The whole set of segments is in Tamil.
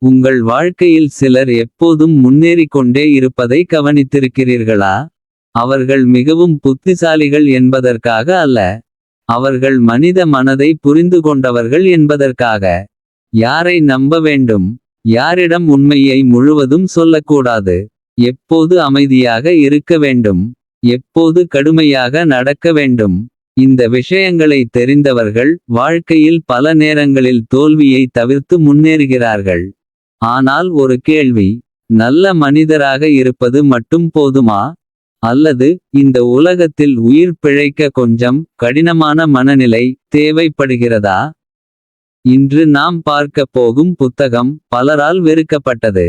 உங்கள் வாழ்க்கையில் சிலர் எப்போதும் முன்னேறிக் கொண்டே இருப்பதை கவனித்திருக்கிறீர்களா? அவர்கள் மிகவும் புத்திசாலிகள் என்பதற்காக அல்ல. அவர்கள் மனித மனதை புரிந்து கொண்டவர்கள் என்பதற்காக. யாரை நம்ப வேண்டும்? யாரிடம் உண்மையை முழுவதும் சொல்லக்கூடாது? எப்போது அமைதியாக இருக்க வேண்டும்? எப்போது கடுமையாக நடக்க வேண்டும்? இந்த விஷயங்களை தெரிந்தவர்கள் வாழ்க்கையில் பல நேரங்களில் தோல்வியை தவிர்த்து முன்னேறுகிறார்கள். ஆனால் ஒரு கேள்வி. நல்ல மனிதராக இருப்பது மட்டும் போதுமா? அல்லது இந்த உலகத்தில் உயிர் பிழைக்க கொஞ்சம் கடினமான மனநிலை தேவைப்படுகிறதா? இன்று நாம் பார்க்கப் போகும் புத்தகம் பலரால் வெறுக்கப்பட்டது.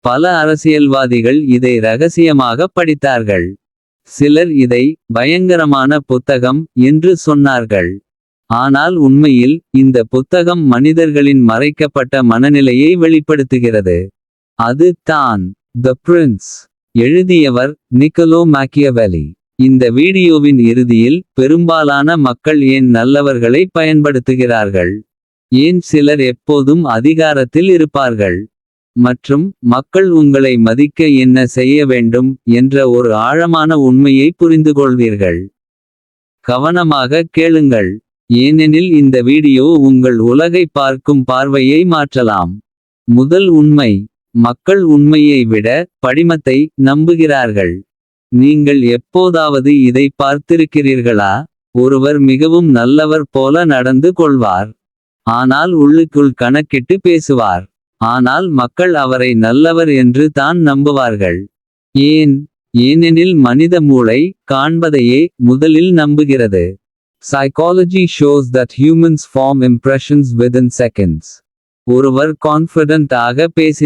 பல அரசியல்வாதிகள் இதை ரகசியமாக படித்தார்கள். சிலர் இதை பயங்கரமான புத்தகம் என்று சொன்னார்கள். ஆனால் உண்மையில் இந்த புத்தகம் மனிதர்களின் மறைக்கப்பட்ட மனநிலையை வெளிப்படுத்துகிறது. அது தான் தி பிரின்ஸ். எழுதியவர் நிக்கோலோ மாக்கியவெல்லி. இந்த வீடியோவின் இறுதியில் பெரும்பாலான மக்கள் ஏன் நல்லவர்களை பயன்படுத்துகிறார்கள், ஏன் சிலர் எப்போதும் அதிகாரத்தில் இருப்பார்கள், மற்றும் மக்கள் உங்களை மதிக்க என்ன செய்ய வேண்டும் என்ற ஒரு ஆழமான உண்மையை புரிந்துகொள்வீர்கள். கவனமாக கேளுங்கள், ஏனெனில் இந்த வீடியோ உங்கள் உலகை பார்க்கும் பார்வையை மாற்றலாம். முதல் உண்மை. மக்கள் உண்மையை விட படிமத்தை நம்புகிறார்கள். நீங்கள் எப்போதாவது இதை பார்த்திருக்கிறீர்களா? ஒருவர் மிகவும் நல்லவர் போல நடந்து கொள்வார். ஆனால் உள்ளுக்குள் கணக்கிட்டு பேசுவார். ஆனால் மக்கள் அவரை நல்லவர் என்று தான் நம்புவார்கள். ஏன்? ஏனெனில் மனித மூளை காண்பதையே முதலில் நம்புகிறது. Psychology shows that humans form impressions within seconds. ஒருவர் கான்ஃபிடென்ட் ஆக பேசி